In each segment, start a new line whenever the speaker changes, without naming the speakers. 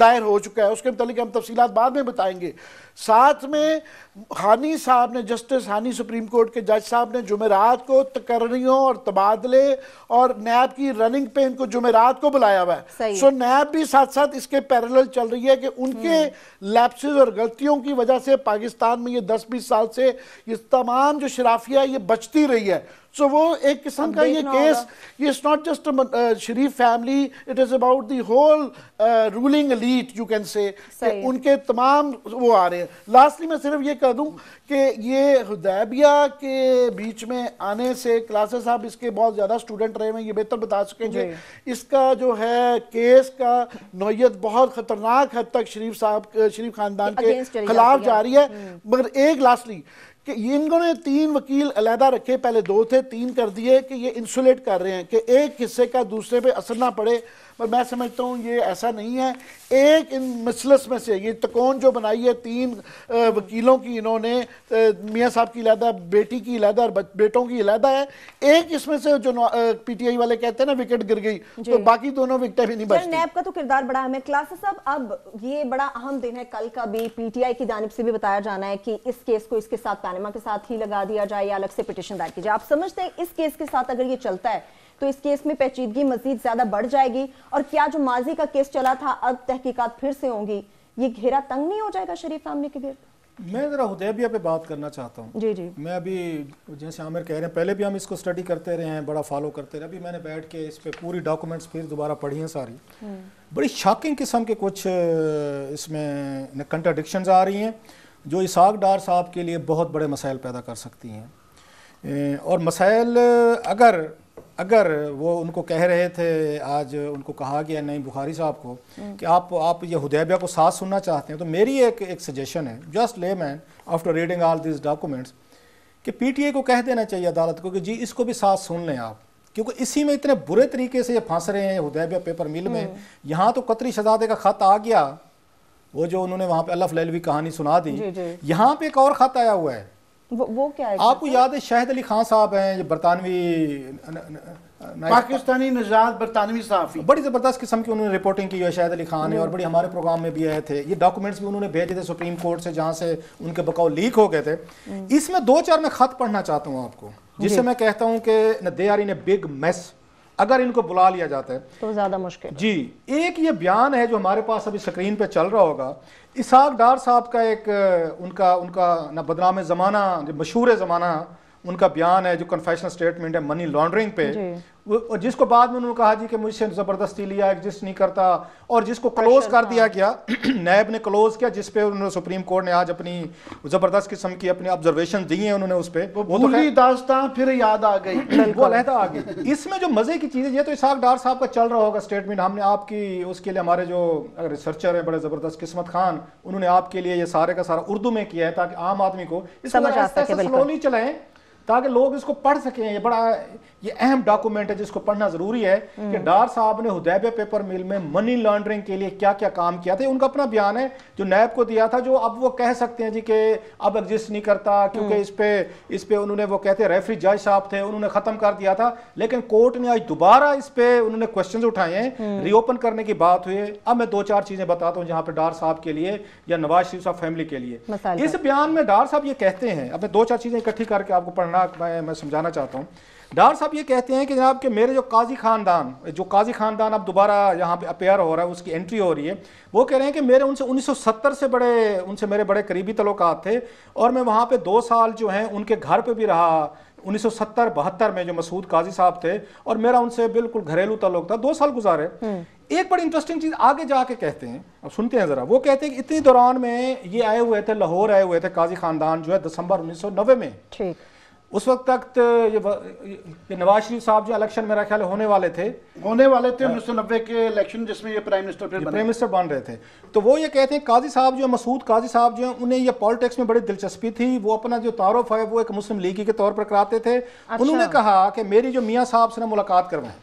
دائر ہو چکا ہے، اس کے متعلق ہم تفصیلات بعد میں بتائیں گے. ساتھ میں ہانی صاحب نے، جسٹس ہانی سپریم کورٹ کے جج صاحب نے جمعرات کو تقرریوں اور تبادلے اور نیب کی رننگ پہ ان کو جمعرات کو بلایا ہوا ہے. سو نیب بھی ساتھ ساتھ اس کے پیرلل چل رہی ہے کہ ان کے لیپسز اور غلطیوں کی وجہ سے پاکستان میں یہ 10-20 سال سے یہ تمام جو شرافیہ یہ بچتی رہی ہے. سو وہ ایک قسم کا یہ کیس، یہ it's not just Sharif family, it is about the whole ruling elite you can say، کہ ان کے تمام وہ آ رہے ہیں. لاسٹلی میں صرف یہ کہہ دوں کہ یہ حدیبیہ کے بیچ میں آنے سے کلاسز صاحب اس کے بہت زیادہ اسٹوڈنٹ رہے ہیں، یہ بہتر بتا سکیں گے. اس کا جو ہے کیس کا نوعیت بہت خطرناک حد تک شریف خاندان کے خلاف جا رہی ہے. مگر ایک لاسٹلی کہ انہوں نے 3 وکیل علیحدہ رکھے، پہلے 2 تھے، 3 کر دیے کہ یہ انسولیٹ کر رہے ہیں کہ ایک حصے کا دوسرے پہ اثر نہ پڑے. پر میں سمجھتا ہوں یہ ایسا نہیں ہے. ایک ان مسلس میں سے یہ تکون جو بنائی ہے 3 وکیلوں کی، انہوں نے میاں صاحب کی علیحدہ، بیٹی کی علیحدہ اور بیٹوں کی علیحدہ ہے. ایک اس میں سے جو پی ٹی آئی والے کہتے ہیں نا وکٹ گر گئی، تو باقی دونوں وکٹیں بھی نہیں بچتی.
نیب کا تو کردار بڑا اہم ہے. کلاسز صاحب اب یہ بڑا اہم دن ہے، کل کا بھی پی ٹی آئی کی جانب سے بھی بتایا جانا ہے کہ اس کیس کو اس کے ساتھ پینما کے ساتھ ہی لگا دیا جائے یا الگ سے پٹیشن دائر کی جائے. آپ سمجھتے ہیں اس کیس کے ساتھ اگر یہ چلتا ہے تو اس کیس میں پیچیدگی مزید زیادہ بڑھ جائے گی؟ اور کیا جو ماضی کا کیس چلا تھا اب تحقیقات پھر سے ہوں گی، یہ گھیرا تنگ نہیں ہو جائے گا شریف فیملی کے گھر؟
میں ذرا حدیبیہ پہ بات کرنا چاہتا ہوں.
جی
میں ابھی جیسے عامر کہہ رہے ہیں، پہلے بھی ہم اس کو سٹڈی کرتے رہے ہیں، بڑا فالو کرتے رہے. ابھی میں نے بیٹھ کے اس پہ پوری ڈاکومنٹس پھر دوبارہ پڑھی ہیں ساری. بڑی شاکنگ قسم کے کچھ اس میں کنٹراڈکشنز آ رہی ہیں جو اسحاق ڈار صاحب کے لیے بہت بڑے مسائل پیدا کر سکتی ہیں. اور مسائل اگر وہ ان کو کہہ رہے تھے، آج ان کو کہا گیا نہیں بخاری صاحب کو کہ آپ یہ حدیبیہ کو ساتھ سننا چاہتے ہیں، تو میری ایک سجیشن ہے just layman after reading all these documents کہ پی ٹی آئی کو کہہ دینا چاہیے عدالت کو کہ جی اس کو بھی ساتھ سن لیں آپ، کیونکہ اسی میں اتنے برے طریقے سے یہ پھنس رہے ہیں حدیبیہ پیپر مل میں. یہاں تو قطری شہزادے کا خط آ گیا، وہ جو انہوں نے وہاں پہ اللہ فلیلوی کہانی سنا دی. یہاں پہ ایک اور خط آیا ہوا ہے، وہ کیا ہے آپ کو یاد ہے؟ شاہد علی خان صاحب ہیں، یہ برطانوی
پاکستانی نژاد برطانوی صحافی،
بڑی زبردست قسم کی انہوں نے رپورٹنگ کی ہے شاہد علی خان نے، اور بڑی ہمارے پروگرام میں بھی آئے تھے. یہ ڈاکومنٹس بھی انہوں نے بھیجے تھے سپریم کورٹ سے جہاں سے ان کے بقاؤ لیک ہو گئے تھے. اس میں 2-4 میں خط پڑھنا چاہتا ہوں آپ کو، جس سے میں کہتا ہوں کہ they are in a big mess اگر ان کو بلا لیا جاتا ہے
تو زیادہ مشکل.
جی ایک یہ بیان ہے جو ہمارے پاس ابھی سکرین پہ چل رہا ہوگا، اسحاق ڈار صاحب کا ایک ان کا نہ بدنام زمانہ، مشہور زمانہ ان کا بیان ہے جو کنفیشنل سٹیٹمنٹ ہے منی لانڈرنگ پہ، جس کو بعد میں انہوں نے کہا جی کہ مجھ سے زبردستی لیا ایگزسٹ نہیں کرتا، اور جس کو کلوز کر دیا گیا، نیب نے کلوز کیا، جس پہ انہوں نے سپریم کورٹ نے آج اپنی زبردست قسم کی اپنی آبزرویشن دی ہیں انہوں نے اس پہ،
وہ تو داستان پھر یاد آ گئی،
وہ علیحدہ آ گئی. اس میں جو مزے کی چیز ہے، یہ تو اسحاق ڈار صاحب کا چل رہا ہوگا اسٹیٹمنٹ، ہم نے آپ کی اس کے لیے ہمارے جو ریسرچر ہیں بڑے زبردست قسمت خان، انہوں نے آپ کے لیے یہ سارے کا سارا اردو میں کیا ہے تاکہ عام آدمی کو اس کو سلولی چلائیں تاکہ لوگ اس کو پڑھ سکیں. یہ بڑا یہ اہم ڈاکومنٹ ہے جس کو پڑھنا ضروری ہے کہ ڈار صاحب نے حدیبیہ پیپر مل میں منی لانڈرنگ کے لیے کیا کیا کام کیا تھا. ان کا اپنا بیان ہے جو نیب کو دیا تھا، جو اب وہ کہہ سکتے ہیں جی کہ اب ایگزسٹ نہیں کرتا کیونکہ اس پہ انہوں نے وہ کہتے ہیں ریفری جج صاحب تھے، انہوں نے ختم کر دیا تھا، لیکن کورٹ نے آج دوبارہ اس پہ انہوں نے کوسچنز اٹھائے ہیں، ری اوپن کرنے کی بات ہوئی ہے. اب میں 2-4 چیزیں بتاتا ہوں جہاں پہ ڈار صاحب کے لیے یا نواز شریف صاحب فیملی کے لیے اس بیان میں ڈار صاحب یہ کہتے ہیں. اب میں 2-4 چیزیں اکٹھی کر کے آپ کو پڑھنا میں سمجھانا چاہتا ہوں. ڈار صاحب یہ کہتے ہیں کہ جناب کہ میرے جو قاضی خاندان اب دوبارہ یہاں پہ اپیئر ہو رہا ہے، اس کی انٹری ہو رہی ہے، وہ کہہ رہے ہیں کہ میرے ان سے 1970 سے ان سے میرے بڑے قریبی تعلقات تھے، اور میں وہاں پہ 2 سال جو ہیں ان کے گھر پہ بھی رہا 1970-72 میں جو مسعود قاضی صاحب تھے، اور میرا ان سے بالکل گھریلو تعلق تھا، 2 سال گزارے. ایک بڑی انٹرسٹنگ چیز آگے جا کے کہتے ہیں، اب سنتے ہیں ذرا. وہ کہتے ہیں کہ اتنی دوران میں یہ آئے ہوئے تھے، لاہور آئے ہوئے تھے قاضی خاندان جو ہے دسمبر 1990 میں. اس وقت تک یہ نواز شریف صاحب جو الیکشن میرا خیال ہونے والے تھے
1990 کے الیکشن جس میں یہ پرائم منسٹر
بن رہے تھے. تو وہ یہ کہتے ہیں قاضی صاحب جو مسعود قاضی صاحب جو ہیں انہیں یہ پالیٹکس میں بڑی دلچسپی تھی، وہ اپنا جو تعارف ہے وہ ایک مسلم لیگی کے طور پر کراتے تھے. انہوں نے کہا کہ میری جو میاں صاحب سے ملاقات کروائیں.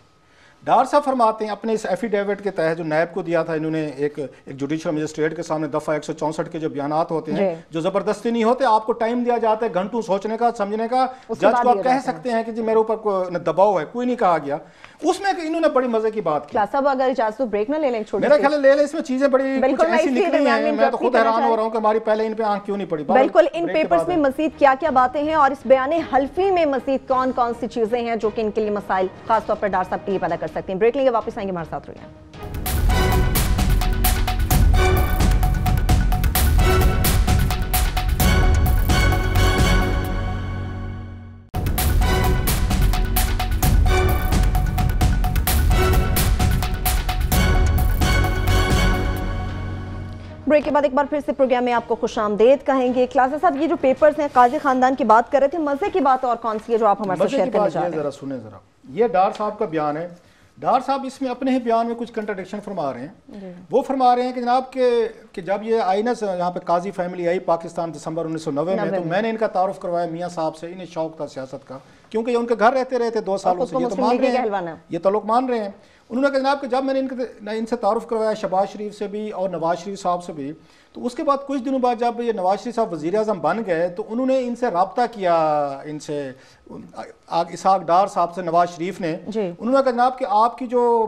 ڈار صاحب فرماتے ہیں اپنے اس ایفیڈیوٹ کے تحت جو نیب کو دیا تھا انہوں نے ایک جوڈیشل مجسٹریٹ کے سامنے دفعہ 164 کے جو بیانات ہوتے ہیں جو زبردستی نہیں ہوتے, آپ کو ٹائم دیا جاتا ہے گھنٹوں سوچنے کا, سمجھنے کا, جج کو آپ کہہ سکتے ہیں کہ جی میرے اوپر دباؤ ہے, کوئی نہیں کہا گیا. اس میں انہوں نے بڑی مزے کی بات کی.
صاحب اگر اجازت ہو بریک نہ لے لیں,
میرا خیال ہے لے لیں, اس میں چیزیں بڑی کچھ ایسی نکلی ہیں, میں تو خود حیران ہو رہا ہوں کہ ہماری پہلے ان پہ آنکھ کیوں نہیں پڑی.
بالکل, ان پیپرز میں مزید کیا کیا باتیں ہیں اور اس بیان حلفی میں مزید کون کون سی چیزیں ہیں جو کہ ان کے لیے مسائل خاص طور پر ڈار صاحب کے لیے پیدا کر سکتے ہیں. بریک لیں گے, واپس آئیں گے, ہمارے ساتھ رہیے. بریک کے بعد ایک بار پھر سے پروگرام میں آپ کو خوش آمدید کہیں گے. کلاسا صاحب, یہ جو پیپرز ہیں قاضی خاندان کی بات کر رہے تھے, مزے کی بات اور کون سی ہے جو آپ ہمارے ساتھ شیئر کرنا چاہ رہے ہیں؟
ذرا سنیں ذرا, یہ ڈار صاحب کا بیان ہے. ڈار صاحب اس میں اپنے ہی بیان میں کچھ کنٹرڈکشن فرما رہے ہیں. وہ فرما رہے ہیں کہ جناب کہ جب یہ آئی نا یہاں پہ قاضی فیملی آئی پاکستان دسمبر 1990 میں, تو میں نے ان کا تعارف کروایا میاں صاحب سے. انہیں شوق تھا سیاست کا, کیونکہ یہ ان کے گھر رہتے رہتے 2 سالوں سے, یہ تو مان رہے ہیں, یہ تعلق مان رہے ہیں. انہوں نے کہا جناب کہ جب میں نے ان سے تعارف کروایا شہباز شریف سے بھی اور نواز شریف صاحب سے بھی, تو اس کے بعد کچھ دنوں بعد جب یہ نواز شریف صاحب وزیر اعظم بن گئے تو انہوں نے ان سے رابطہ کیا, ان سے اسحاق ڈار صاحب سے نواز شریف نے. انہوں نے کہا جناب کہ آپ کی جو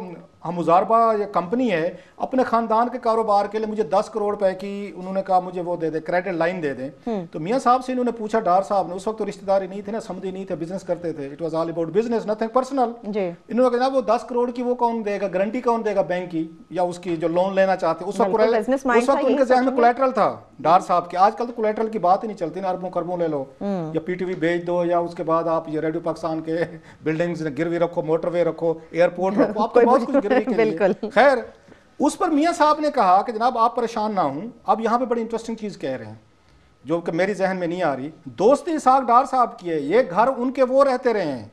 مزاربہ یہ کمپنی ہے اپنے خاندان کے کاروبار کے لیے مجھے 10 کروڑ روپے کی, انہوں نے کہا مجھے وہ دے دیں, کریڈٹ لائن دے دیں. تو میاں صاحب سے انہوں نے پوچھا, ڈار صاحب نے, اس وقت تو رشتہ داری نہیں تھے نا, سمدھی نہیں تھے, بزنس کرتے تھے, it was all about business, nothing personal. انہوں نے کہا جناب وہ 10 کروڑ کی وہ کون دے گا, گارنٹی کون دے گا بینک کی یا اس کی جو لون لینا چاہتے. اس وقت ان کے ذہن میں کولیٹرل تھا ڈار صاحب کے. آج کل تو کولیٹرل کی بات ہی نہیں چلتی نا, اربوں کربوں لے لو یا پی ٹی وی بیچ دو, یا اس کے بعد آپ یہ ریڈیو پاکستان کے بلڈنگز گروی رکھو, موٹر وے رکھو, ایئرپورٹ رکھو, آپ کو بہت کچھ گروی کے لیے. خیر, اس پر میاں صاحب نے کہا کہ جناب آپ پریشان نہ ہوں. اب یہاں پہ بڑی انٹرسٹنگ چیز کہہ رہے ہیں جو کہ میری ذہن میں نہیں آ رہی. دوستی اسحاق ڈار صاحب کی ہے, یہ گھر ان کے وہ رہتے رہے ہیں,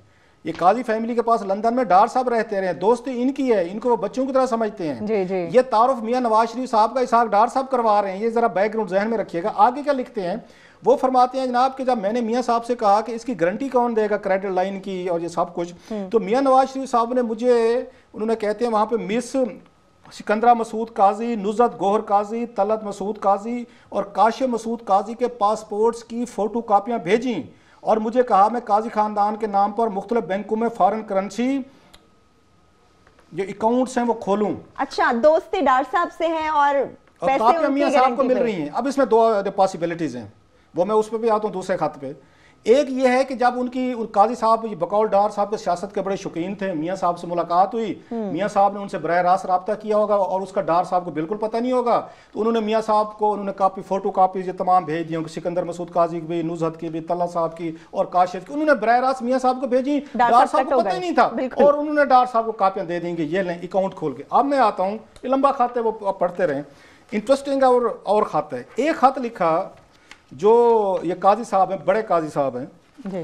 یہ قاضی فیملی کے پاس لندن میں ڈار صاحب رہتے رہے ہیں, دوستی ان کی ہے, ان کو وہ بچوں کی طرح سمجھتے ہیں. یہ تعارف میاں نواز شریف صاحب کا اسحاق ڈار صاحب کروا رہے ہیں. یہ ذرا بیک گراؤنڈ ذہن میں رکھیے گا. آگے کیا لکھتے ہیں, وہ فرماتے ہیں جناب کہ جب میں نے میاں صاحب سے کہا کہ اس کی گارنٹی کون دے گا کریڈٹ لائن کی اور یہ سب کچھ, تو میاں نواز شریف صاحب نے مجھے, انہوں نے کہتے ہیں وہاں پہ مس سکندرہ مسعود قاضی, نصرت گوہر قاضی, طلعت مسعود قاضی اور کاشف مسعود قاضی کے پاسپورٹس کی فوٹو کاپیاں بھیجیں اور مجھے کہا میں قاضی خاندان کے نام پر مختلف بینکوں میں فارن کرنسی جو اکاؤنٹس ہیں وہ کھولوں.
اچھا, دوستی ڈار صاحب سے ہے اور
کاپیاں میاں صاحب کو مل رہی ہیں. اب اس میں 2 پاسبلٹیز ہیں, وہ میں اس پہ بھی آتا ہوں دوسرے خط پہ. ایک یہ ہے کہ جب ان کی قاضی صاحب بقول ڈار صاحب کے سیاست کے بڑے شوقین تھے, میاں صاحب سے ملاقات ہوئی, میاں صاحب نے ان سے براہ راست رابطہ کیا ہوگا اور اس کا ڈار صاحب کو بالکل پتہ نہیں ہوگا, تو انہوں نے میاں صاحب کو انہوں نے کاپی فوٹو کاپیز یہ تمام بھیج دی, سکندر مسعود قاضی کی بھی, نصرت کی بھی, طلعت صاحب کی اور کاشف کی, انہوں نے براہ راست میاں صاحب کو بھیجی. ڈار صاحب کو پتہ ہی نہیں تھا اور انہوں نے ڈار صاحب کو کاپیاں دے دیں گے, یہ لیں اکاؤنٹ کھول کے. اب میں آتا ہوں, یہ لمبا خط ہے, وہ پڑھتے رہیں, انٹرسٹنگ اور خط ہے. ایک خط لکھا جو یہ قاضی صاحب ہیں, بڑے قاضی صاحب ہیں,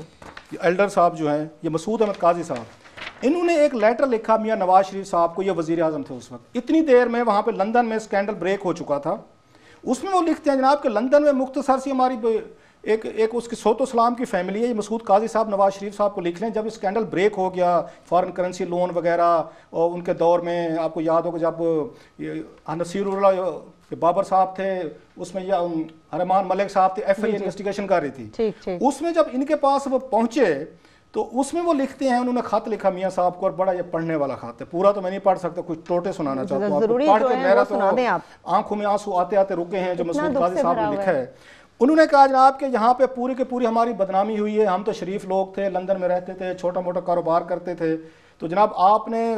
ایلڈر صاحب جو ہیں, یہ مسعود احمد قاضی صاحب, انہوں نے ایک لیٹر لکھا میاں نواز شریف صاحب کو, یہ وزیر اعظم تھے اس وقت. اتنی دیر میں وہاں پہ لندن میں اسکینڈل بریک ہو چکا تھا. اس میں وہ لکھتے ہیں جناب کہ لندن میں مختصر سی ہماری ایک اس کی صوت و سلام کی فیملی ہے, یہ مسعود قاضی صاحب نواز شریف صاحب کو لکھ لیں. جب اسکینڈل بریک ہو گیا فارن کرنسی لون وغیرہ, اور ان کے دور میں آپ کو یاد ہوگا جب نصیر اللہ بابر صاحب تھے, اس میں ارمان ملک صاحب تھے, ایف آئی انویسٹیگیشن کر رہی تھی. اس میں جب ان کے پاس وہ پہنچے تو اس میں وہ لکھتے ہیں, انہوں نے خط لکھا میاں صاحب کو, اور بڑا یہ پڑھنے والا خط ہے, پورا تو میں نہیں پڑھ سکتا, کچھ ٹوٹے سنانا چاہتا ہوں. پڑھ کے میرا تو آنکھوں میں آنسو آتے آتے رکے ہیں جو مسعود قاضی صاحب نے لکھا ہے. انہوں نے کہا جناب کہ یہاں پہ پوری کے پوری ہماری بدنامی ہوئی ہے, ہم تو شریف لوگ تھے, لندن میں رہتے تھے, چھوٹا موٹا کاروبار کرتے تھے, تو جناب آپ نے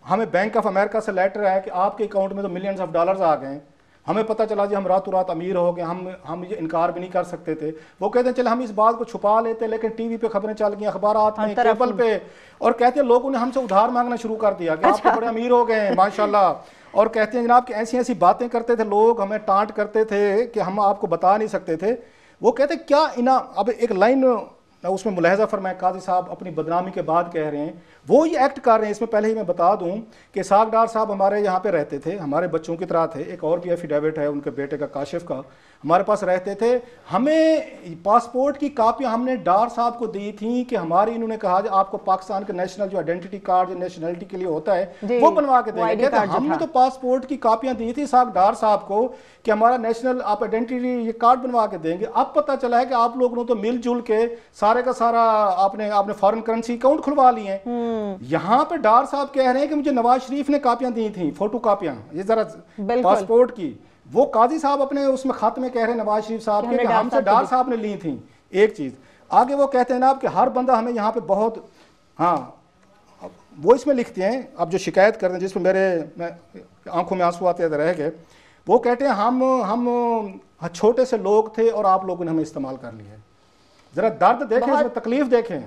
ہمیں بینک آف امریکہ سے لیٹر آیا کہ آپ کے اکاؤنٹ میں تو ملینز آف ڈالرز آ گئے ہیں. ہمیں پتہ چلا جی ہم راتوں رات امیر ہو گئے, ہم یہ انکار بھی نہیں کر سکتے تھے. وہ کہتے ہیں چلے ہم اس بات کو چھپا لیتے, لیکن ٹی وی پہ خبریں چل گئی, اخبارات میں, کیبل پہ, اور کہتے ہیں لوگوں نے ہم سے ادھار مانگنا شروع کر دیا کہ آپ تو بڑے امیر ہو گئے ہیں ماشاءاللہ. اور کہتے ہیں جناب کہ ایسی ایسی باتیں کرتے تھے لوگ, ہمیں ٹانٹ کرتے تھے کہ ہم آپ کو بتا نہیں سکتے تھے. وہ کہتے ہیں کیا اب ایک لائن اس میں ملاحظہ فرمائیں قاضی صاحب اپنی بدنامی کے بعد کہہ رہے ہیں وہ یہ ایکٹ کر رہے ہیں. اس میں پہلے ہی میں بتا دوں کہ اسحاق ڈار صاحب ہمارے یہاں پہ رہتے تھے, ہمارے بچوں کی طرح تھے. ایک اور بھی ایفیڈیوٹ ہے ان کے بیٹے کا کاشف کا, ہمارے پاس رہتے تھے. ہمیں پاسپورٹ کی کاپیاں ہم نے ڈار صاحب کو دی تھیں کہ ہماری, انہوں نے کہا آپ کو پاکستان کا نیشنل جو آئیڈینٹی کارڈ جو نیشنلٹی کے لیے ہوتا ہے وہ بنوا کے دیں گے. ہم نے تو پاسپورٹ کی کاپیاں دی تھی اسحاق ڈار صاحب کو کہ ہمارا نیشنل آپ آئیڈینٹی یہ کارڈ بنوا کے دیں گے. اب پتہ چلا ہے کہ آپ لوگوں نے تو مل جل کے سارے کا سارا آپ نے فارن کرنسی اکاؤنٹ کھلوا لیے ہیں. یہاں پہ ڈار صاحب کہہ رہے ہیں کہ مجھے نواز شریف نے کاپیاں دی تھیں, فوٹو کاپیاں, یہ ذرا پاسپورٹ کی. وہ قاضی صاحب اپنے اس میں خط میں کہہ رہے ہیں نواز شریف صاحب کے کہ ہم سے ڈار صاحب نے لی تھیں. ایک چیز آگے وہ کہتے ہیں نا کہ ہر بندہ ہمیں یہاں پہ بہت, ہاں وہ اس میں لکھتے ہیں اب جو شکایت کرتے ہیں جس میں میرے آنکھوں میں آنسو آتے رہ گئے, وہ کہتے ہیں ہم چھوٹے سے لوگ تھے اور آپ لوگوں نے ہمیں استعمال کر لیا ہے. ذرا درد دیکھیں, اس میں تکلیف دیکھیں.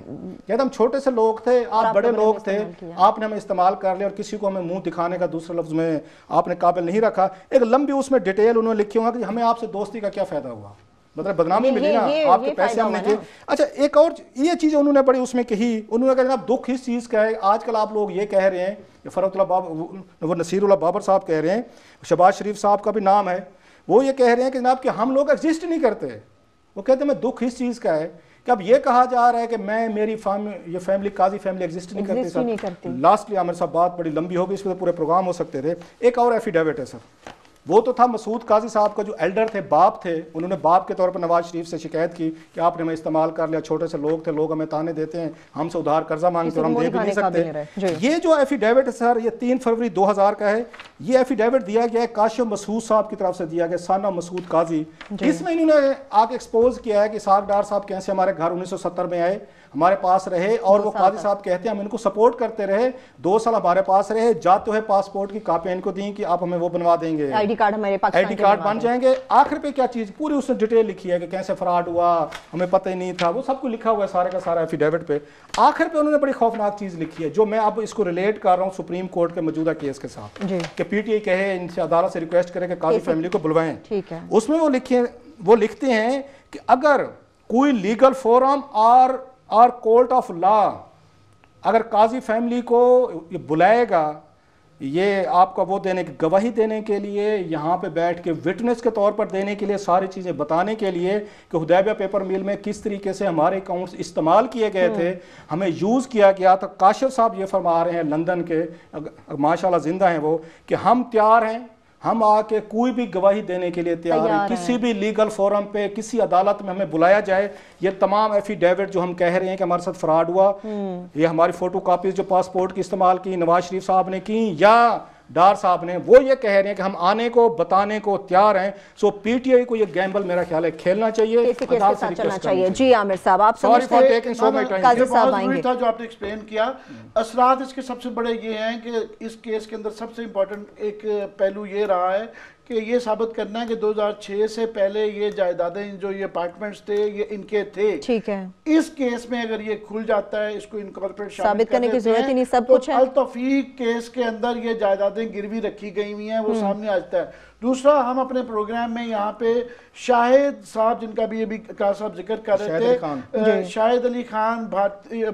کہتے ہم چھوٹے سے لوگ تھے, آپ بڑے لوگ تھے, آپ نے ہمیں استعمال کر لیا اور کسی کو ہمیں منہ دکھانے کا دوسرے لفظ میں آپ نے قابل نہیں رکھا. ایک لمبی اس میں ڈیٹیل انہوں نے لکھی ہوگا کہ ہمیں آپ سے دوستی کا کیا فائدہ ہوا, مطلب بدنامی ملی نا, آپ کے پیسے ہم نے کیے. اچھا ایک اور یہ چیز انہوں نے بڑی اس میں کہی, انہوں نے کہا جناب دکھ اس چیز کا ہے آج کل آپ لوگ یہ کہہ رہے ہیں, فرحت اللہ وہ نصیر اللہ بابر صاحب کہہ رہے ہیں, شہباز شریف صاحب کا بھی نام ہے, وہ یہ کہہ رہے ہیں کہ جناب کہ ہم لوگ ایگزسٹ نہیں کرتے. وہ کہتے ہیں میں دکھ اس چیز کا ہے کہ اب یہ کہا جا رہا ہے کہ میری یہ فیملی قاضی فیملی ایگزسٹ نہیں کرتی. لاسٹلی عامر صاحب بات بڑی لمبی ہوگی, اس میں پورے پروگرام ہو سکتے تھے. ایک اور ایفیڈیوٹ ہے سر, وہ تو تھا مسعود قاضی صاحب کا جو ایلڈر تھے, باپ تھے. انہوں نے باپ کے طور پر نواز شریف سے شکایت کی کہ آپ نے ہمیں استعمال کر لیا, چھوٹے سے لوگ تھے, لوگ ہمیں تانے دیتے ہیں, ہم سے ادھار قرضہ مانگتے اور ہم دے بھی نہیں سکتے. یہ جو ایفیڈیوٹ ہے سر یہ 3 فروری 2000 کا ہے. یہ ایفیڈیوٹ دیا گیا ہے کاشف مسعود صاحب کی طرف سے دیا گیا, ثانیہ مسعود قاضی. اس میں انہوں نے آگے ایکسپوز کیا ہے کہ اسحاق ڈار صاحب کیسے ہمارے گھر 1970 میں آئے, ہمارے پاس رہے, اور وہ قاضی صاحب کہتے ہیں ہم ان کو سپورٹ کرتے رہے, 2 سال ہمارے پاس رہے, جاتے ہوئے پاسپورٹ کی کاپیاں ان کو دیں کہ آپ ہمیں وہ بنوا دیں گے,
آئی ڈی کارڈ ہمارے
آئی ڈی کارڈ بن جائیں گے. آخر پہ کیا چیز پوری اس نے ڈیٹیل لکھی ہے کہ کیسے فراڈ ہوا, ہمیں پتہ ہی نہیں تھا, وہ سب کچھ لکھا ہوا ہے سارے کا سارا ایفیڈیوٹ پہ. آخر پہ انہوں نے بڑی خوفناک چیز لکھی ہے جو میں اب اس کو ریلیٹ کر رہا ہوں سپریم کورٹ کے موجودہ کیس کے ساتھ, کہ پی ٹی آئی کہے ان سے عدالت سے ریکویسٹ کرے کہ قاضی فیملی کو بلوائیں. اس میں وہ لکھتے ہیں کہ اگر کوئی لیگل فورم اور کورٹ آف لا اگر قاضی فیملی کو بلائے گا یہ آپ کا وہ دینے کی گواہی دینے کے لیے, یہاں پہ بیٹھ کے وٹنس کے طور پر دینے کے لیے, ساری چیزیں بتانے کے لیے کہ حدیبیہ پیپر میل میں کس طریقے سے ہمارے اکاؤنٹس استعمال کیے گئے تھے, ہمیں یوز کیا گیا تھا. کاشف صاحب یہ فرما رہے ہیں لندن کے, ماشاءاللہ زندہ ہیں وہ, کہ ہم تیار ہیں, ہم آ کے کوئی بھی گواہی دینے کے لیے تیار ہیں, کسی بھی لیگل فورم پہ کسی عدالت میں ہمیں بلایا جائے. یہ تمام ایفیڈیوٹ جو ہم کہہ رہے ہیں کہ ہمارے ساتھ فراڈ ہوا, یہ ہماری فوٹو کاپیز جو پاسپورٹ کی استعمال کی نواز شریف صاحب نے کی یا ڈار صاحب نے, وہ یہ کہہ رہے ہیں کہ ہم آنے کو بتانے کو تیار ہیں. سو پی ٹی آئی کو یہ گیمبل میرا خیال ہے کھیلنا چاہیے,
چلنا چاہیے. جی عامر صاحب آپ
جو آپ نے ایکسپلین کیا, اثرات اس کے سب سے بڑے یہ ہیں کہ اس کیس کے اندر سب سے امپورٹنٹ ایک پہلو یہ رہا ہے کہ یہ ثابت کرنا ہے کہ 2006 سے پہلے یہ جائیدادیں جو یہ اپارٹمنٹس تھے یہ ان کے تھے.
ٹھیک ہے,
اس کیس میں اگر یہ کھل جاتا ہے, اس کو انکارپوریٹ
ثابت کرنے کی ضرورت ہی نہیں, سب کچھ ہے.
التوفیق کیس کے اندر یہ جائیدادیں گروی رکھی گئی ہوئی ہیں, وہ سامنے آ جاتا ہے. دوسرا, ہم اپنے پروگرام میں یہاں پہ شاہد صاحب جن کا بھی ابھی کا صاحب ذکر کر رہے تھے, شاہد علی خان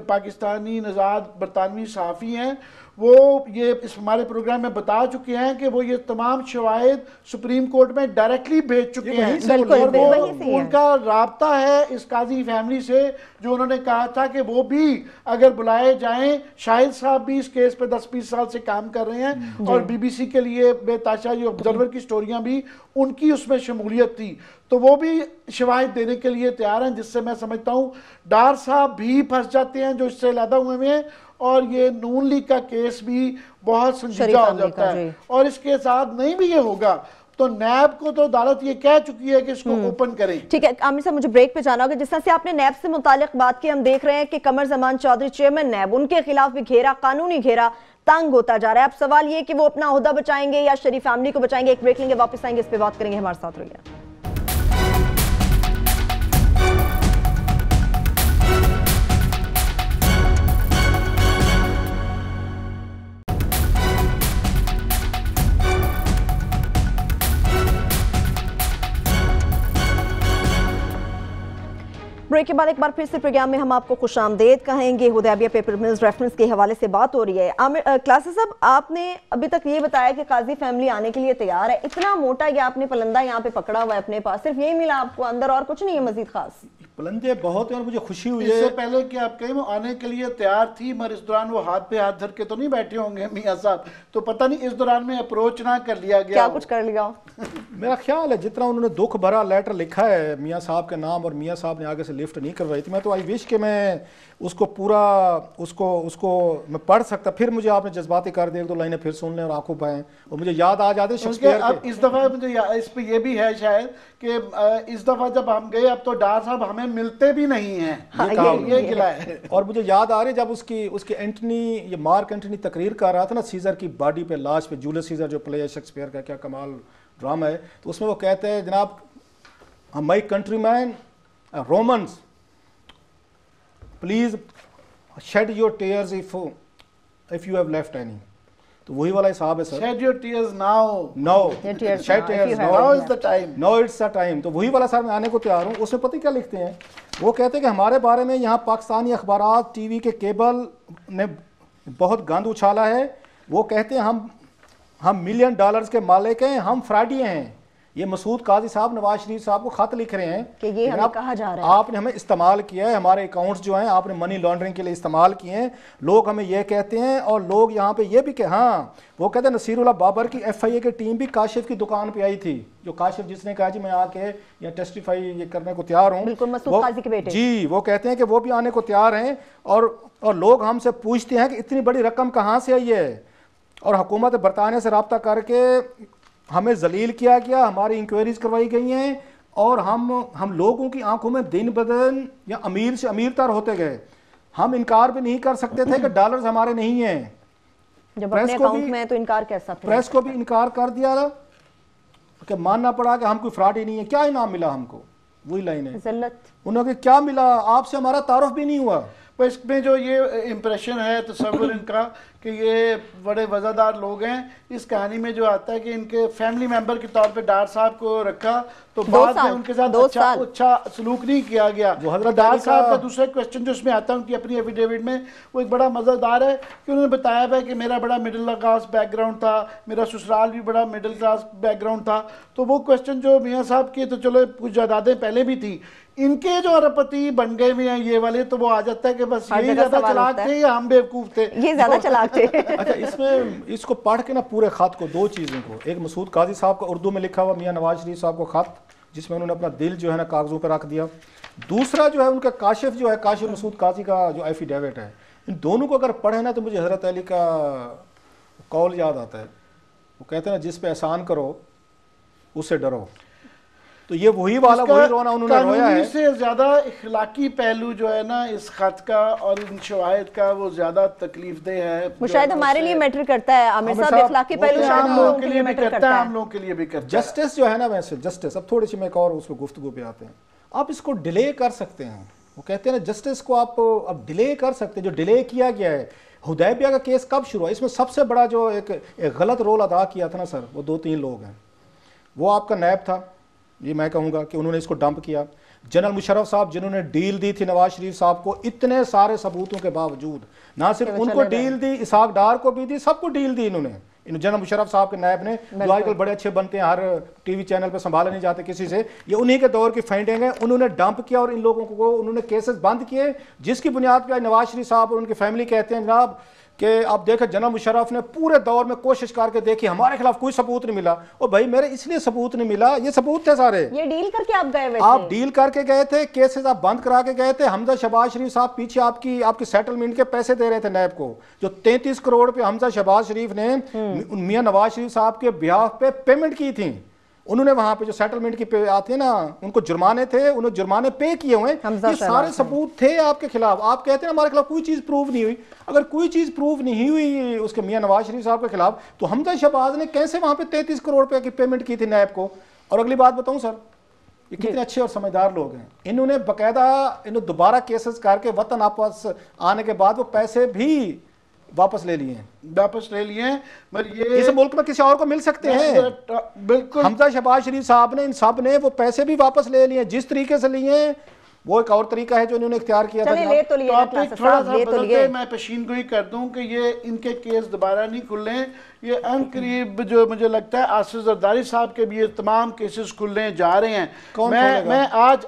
پاکستانی نژاد برطانوی صحافی ہیں, وہ یہ اس ہمارے پروگرام میں بتا چکے ہیں کہ وہ یہ تمام شواہد سپریم کورٹ میں ڈائریکٹلی بھیج چکے ہیں, اور وہ ان کا رابطہ ہے اس قاضی فیملی سے جو انہوں نے کہا تھا کہ وہ بھی اگر بلائے جائیں. شاہد صاحب بھی اس کیس پہ 10-20 سال سے کام کر رہے ہیں, اور بی بی سی کے لیے بے تاشا جو آبزرور کی سٹوریاں بھی ان کی اس میں شمولیت تھی, تو وہ بھی شواہد دینے کے لیے تیار ہیں. جس سے میں سمجھتا ہوں ڈار صاحب بھی پھنس جاتے ہیں جو اس سے علیحدہ ہوئے ہیں, اور یہ نون لیگ کا کیس بھی بہت سنجیدہ ہو جاتا ہے. اور اس کے ساتھ نہیں بھی یہ ہوگا تو نیب کو تو عدالت یہ کہہ چکی ہے کہ اس کو اوپن کریں.
ٹھیک ہے عامر صاحب, مجھے بریک پہ جانا ہوگا. جس طرح سے آپ نے نیب سے متعلق بات کی, ہم دیکھ رہے ہیں کہ قمر زمان چودھری چیئرمین نیب, ان کے خلاف بھی گھیرا, قانونی گھیرا تنگ ہوتا جا رہا ہے. اب سوال یہ کہ وہ اپنا عہدہ بچائیں گے یا شریف فیملی کو بچائیں گے. ایک بریک لیں گے, واپس آئیں گے, اس پہ بات کریں گے. ہمارے ساتھ رہیے. بریک کے بعد ایک بار پھر سے پروگرام میں ہم آپ کو خوش آمدید کہیں گے. حدیبیہ پیپر ملز ریفرنس کے حوالے سے بات ہو رہی ہے. کلاسز صاحب آپ نے ابھی تک یہ بتایا کہ قاضی فیملی آنے کے لیے تیار ہے. اتنا موٹا یہ آپ نے پلندہ یہاں پہ پکڑا ہوا ہے اپنے پاس, صرف یہی ملا آپ کو اندر اور کچھ نہیں ہے مزید خاص؟
پلندے بہت ہیں اور مجھے خوشی ہوئی ہے.
اس سے پہلے کہ آپ کہیں وہ آنے کے لیے تیار تھی مگر اس دوران وہ ہاتھ پہ ہاتھ دھر کے تو نہیں بیٹھے ہوں گے میاں صاحب, تو پتہ نہیں اس دوران میں اپروچ نہ کر لیا گیا,
کیا کچھ کر لیا.
میرا خیال ہے جتنا انہوں نے دکھ بھرا لیٹر لکھا ہے میاں صاحب کے نام اور میاں صاحب نے آگے سے لفٹ نہیں کروائی تھی, میں تو آئی وش کہ میں اس کو پورا اس کو میں پڑھ سکتا. پھر مجھے آپ نے جذباتی کر دیا, 1-2 لائنیں پھر سن لیں اور آنکھوں پائیں اور مجھے یاد آ جاتے شیکسپیئر
اب اس دفعہ مجھے اس پہ یہ بھی ہے شاید کہ اس دفعہ جب ہم گئے اب تو ڈار صاحب ہمیں ملتے بھی نہیں ہیں, یہ گلا ہے.
اور مجھے یاد آ رہی جب اس کی اینٹنی یہ مارک اینٹنی تقریر کر رہا تھا نا سیزر کی باڈی پہ, لاش پہ, جولیس سیزر جو پلے ہے شیکسپیئر کا, کیا کمال ڈرامہ ہے. تو اس میں وہ کہتے ہیں جناب my countrymen Romans please shed your tears if you have left any. تو وہی والا حساب ہے سر.
Shed your tears now.
No. Shed tears now.
Now is the time.
No, it's the time. تو وہی والا سر میں آنے کو تیار ہوں. اس میں پتہ کیا لکھتے ہیں, وہ کہتے ہیں کہ ہمارے بارے میں یہاں پاکستانی اخبارات, ٹی وی کے کیبل نے بہت گند اچھالا ہے. وہ کہتے ہیں ہم $1 ملین کے مالک ہیں, ہم فراڈی ہیں. یہ مسعود قاضی صاحب نواز شریف صاحب کو خط لکھ رہے ہیں
کہ یہ ہمیں کہا جا رہا ہے
آپ نے ہمیں استعمال کیا ہے, ہمارے اکاؤنٹس جو ہیں آپ نے منی لانڈرنگ کے لیے استعمال کیے ہیں. لوگ ہمیں یہ کہتے ہیں اور لوگ یہاں پہ یہ بھی کہ ہاں وہ کہتے ہیں نصیر اللہ بابر کی FIA کی ٹیم بھی کاشف کی دکان پہ آئی تھی, جو کاشف جس نے کہا جی میں آ کے یا ٹیسٹیفائی یہ کرنے کو تیار ہوں,
بالکل مسعود قاضی کے بیٹے,
جی وہ کہتے ہیں کہ وہ بھی آنے کو تیار ہیں. اور لوگ ہم سے پوچھتے ہیں کہ اتنی بڑی رقم کہاں سے آئی ہے, اور حکومت برطانیہ سے رابطہ کر کے ہمیں ذلیل کیا گیا, ہماری انکوائریز کروائی گئی ہیں اور ہم لوگوں کی آنکھوں میں دن بدن یا امیر سے امیر تر ہوتے گئے. ہم انکار بھی نہیں کر سکتے تھے کہ ڈالرز ہمارے نہیں ہیں,
جب اپنے اکاؤنٹ میں تو انکار کیسا پھر,
پریس کو بھی انکار کر دیا کہ ماننا پڑا کہ ہم کوئی فراڈ ہی نہیں ہے. کیا انعام ملا ہم کو, وہی لائن ہے
ذلت.
انہوں نے کیا ملا, آپ سے ہمارا تعارف بھی نہیں ہوا.
اس میں جو یہ امپریشن ہے تصور ان کا کہ یہ بڑے وزادار لوگ ہیں, اس کہانی میں جو آتا ہے کہ ان کے فیملی ممبر کے طور پہ ڈار صاحب کو رکھا تو بعد میں ان کے ساتھ اچھا سلوک نہیں کیا گیا. ڈار صاحب کا دوسرا کویسچن جو اس میں آتا ہے ان کی اپنی ایفیڈیوٹ میں, وہ ایک بڑا مزیدار ہے کہ انہوں نے بتایا ہے کہ میرا بڑا مڈل کلاس بیک گراؤنڈ تھا, میرا سسرال بھی بڑا مڈل کلاس بیک گراؤنڈ تھا. تو وہ کویسچن جو میاں صاحب کی تو چلو کچھ جائیدادیں پہلے بھی تھی, ان کے جو اربپتی بن گئے ہوئے ہیں یہ والے, تو وہ آ جاتا ہے کہ بس یہی زیادہ چلاک تھے یا ہم بیوقوف تھے,
یہ زیادہ چلاک تھے.
اچھا اس میں اس کو پڑھ کے نا پورے خط کو 2 چیزوں کو, ایک مسعود قاضی صاحب کا اردو میں لکھا ہوا میاں نواز شریف صاحب کو خط جس میں انہوں نے اپنا دل جو ہے نا کاغذوں پہ رکھ دیا. دوسرا جو ہے ان کا کاشف جو ہے, کاشف مسعود قاضی کا جو ایفیڈیوٹ ہے, ان دونوں کو اگر پڑھے نا تو مجھے حضرت علی کا قول یاد آتا ہے. وہ کہتے ہیں نا جس پہ احسان کرو اس سے ڈرو. تو یہ وہی والا وہی رونا انہوں نے رویا ہے.
قانونی سے زیادہ اخلاقی پہلو جو ہے نا اس خط کا اور ان شواہد کا وہ زیادہ تکلیف دہ ہے.
وہ شاید ہمارے لیے میٹر کرتا ہے عامر صاحب, اخلاقی پہلو شاید ہم لوگوں کے لیے میٹر کرتا ہے,
ہم لوگوں کے لیے بھی کرتا ہے.
جسٹس جو ہے نا ویسے جسٹس, اب تھوڑی سی میں ایک اور اس کو گفتگو پہ آتے ہیں, آپ اس کو ڈیلے کر سکتے ہیں. وہ کہتے ہیں نا جسٹس کو آپ اب ڈیلے کر سکتے ہیں, جو ڈیلے کیا گیا ہے. حدیبیہ کا کیس کب شروع ہوا, اس میں سب سے بڑا جو ایک غلط رول ادا کیا تھا نا سر, وہ 2-3 لوگ ہیں. وہ آپ کا نیب تھا, یہ میں کہوں گا کہ انہوں نے اس کو ڈمپ کیا. جنرل مشرف صاحب جنہوں نے ڈیل دی تھی نواز شریف صاحب کو اتنے سارے ثبوتوں کے باوجود, نہ صرف ان کو ڈیل دی, اسحاق ڈار کو بھی دی, سب کو ڈیل دی انہوں نے. جنرل مشرف صاحب کے نائب نے, جو آج کل بڑے اچھے بنتے ہیں, ہر ٹی وی چینل پہ سنبھالے نہیں جاتے کسی سے, یہ انہی کے دور کی فائنڈنگ ہے. انہوں نے ڈمپ کیا اور ان لوگوں کو انہوں نے کیسز بند کیے, جس کی بنیاد پہ نواز شریف صاحب اور ان کی فیملی کہتے ہیں جناب کہ آپ دیکھیں جنرل مشرف نے پورے دور میں کوشش کر کے دیکھی, ہمارے خلاف کوئی ثبوت نہیں ملا. اور بھائی میرے اس لیے ثبوت نہیں ملا, یہ ثبوت تھے سارے,
یہ ڈیل کر کے آپ گئے ہوئے تھے,
آپ ڈیل کر کے گئے تھے, کیسز آپ بند کرا کے گئے تھے. حمزہ شہباز شریف صاحب پیچھے آپ کی سیٹلمنٹ کے پیسے دے رہے تھے نیب کو, جو 33 کروڑ پہ حمزہ شہباز شریف نے میاں نواز شریف صاحب کے بیاف پہ پیمنٹ کی تھی. انہوں نے وہاں پہ جو سیٹلمنٹ کی پہ آتے ہیں نا, ان کو جرمانے تھے, انہوں نے جرمانے پے کیے ہوئے, یہ سارے ثبوت تھے آپ کے خلاف. آپ کہتے ہیں ہمارے خلاف کوئی چیز پروو نہیں ہوئی. اگر کوئی چیز پروو نہیں ہوئی اس کے میاں نواز شریف صاحب کے خلاف, تو حمزہ شہباز نے کیسے وہاں پہ 33 کروڑ روپے کی پیمنٹ کی تھی نیب کو. اور اگلی بات بتاؤں سر, یہ کتنے اچھے اور سمجھدار لوگ ہیں. انہوں نے باقاعدہ دوبارہ کیسز کر کے وطن واپس آنے کے بعد وہ پیسے بھی واپس لے لیے ہیں. اس ملک میں کسی اور کو مل سکتے ہیں. بالکل حمزہ شہباز شریف صاحب نے ان سب نے وہ پیسے بھی واپس لے لیے, جس طریقے سے لیے وہ ایک اور طریقہ ہے جو انہوں نے اختیار کیا تھا.
ٹاپک تھوڑا سا بدلتے میں پشین گوئی کر دوں کہ یہ ان کے کیس دوبارہ نہیں کھلیں. یہ ان قریب جو مجھے لگتا ہے آصف زرداری صاحب کے بھی یہ تمام کیسز کھلنے جا رہے ہیں. میں آج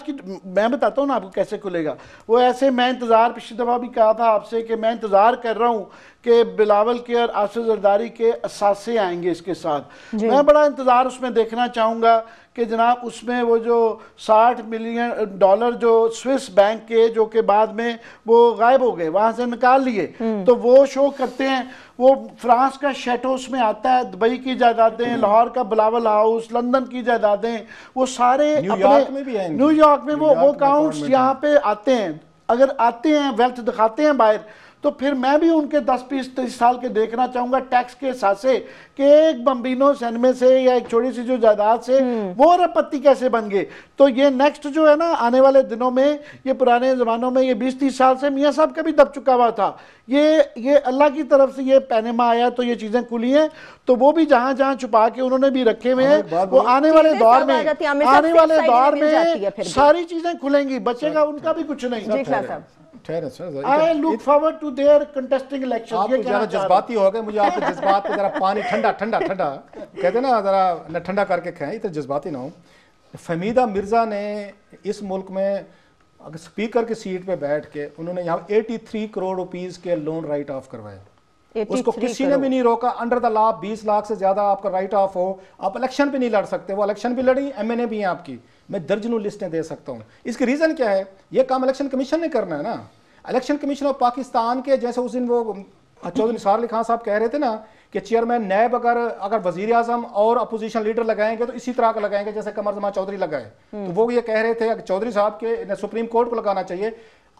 کی میں بتاتا ہوں نا آپ کو کیسے کھلے گا. وہ ایسے میں انتظار پچھلی دفعہ بھی کہا تھا آپ سے کہ میں انتظار کر رہا ہوں کہ بلاول کے اور آصف زرداری کے اثاثے آئیں گے اس کے ساتھ. میں بڑا انتظار اس میں دیکھنا چاہوں گا کہ جناب اس میں وہ جو $60 ملین جو سوئس بینک کے جو کہ بعد میں وہ غائب ہو گئے وہاں سے نکال لیے تو وہ شو کرتے ہیں. وہ فرانس کا شیٹو اس میں آتا ہے, دبئی کی جائیدادیں, لاہور کا بلاول ہاؤس, لندن کی جائیدادیں, وہ سارے نیو یارک میں وہ اکاؤنٹس یہاں پہ آتے ہیں. اگر آتے ہیں ویلتھ دکھاتے ہیں باہر تو پھر میں بھی ان کے 10-20-30 سال کے دیکھنا چاہوں گا ٹیکس کے ساتھے کہ ایک بمبینو سینمے سے یا ایک چھوٹی سی جو جائیداد سے وہ رپتی کیسے بن گئے. تو یہ نیکسٹ جو ہے نا آنے والے دنوں میں, یہ پرانے زمانوں میں یہ 20-30 سال سے میاں صاحب کا بھی دب چکا ہوا تھا. یہ اللہ کی طرف سے یہ پینما آیا تو یہ چیزیں کھلی ہیں, تو وہ بھی جہاں جہاں چھپا کے انہوں نے بھی رکھے ہوئے ہیں وہ آنے والے دور میں ساری چیزیں کھلیں گی, بچے گا ان کا بھی کچھ نہیں. I look forward to their contesting elections.
آپ ذرا جذباتی ہو گئے, مجھے آپ کے جذبات پہ ذرا پانی ٹھنڈا کہتے ہیں نا, ذرا ٹھنڈا کر کے کھائیں, اتنے جذباتی نہ ہوں. فہمیدہ مرزا نے اس ملک میں اسپیکر کی سیٹ پہ بیٹھ کے انہوں نے یہاں 83 کروڑ روپیز کے لون رائٹ آف کروائے. اس کو کسی نے بھی نہیں روکا. انڈر دا لا 20 لاکھ سے زیادہ آپ کا رائٹ آف ہو, آپ الیکشن پہ نہیں لڑ سکتے. وہ الیکشن بھی لڑی, ایم این اے بھی ہیں آپ کی, میں درجنوں لسٹیں دے سکتا ہوں. اس کی ریزن کیا ہے؟ یہ کام الیکشن کمیشن نے کرنا ہے نا. الیکشن کمیشن آف پاکستان کے جیسے اس دن وہ چودھری نثار علی خان صاحب کہہ رہے تھے نا کہ چیئرمین نیب اگر وزیر اعظم اور اپوزیشن لیڈر لگائیں گے تو اسی طرح کا لگائیں گے جیسے قمر زمان چودھری لگائے. تو وہ یہ کہہ رہے تھے کہ چودھری صاحب کے سپریم کورٹ کو لگانا چاہیے.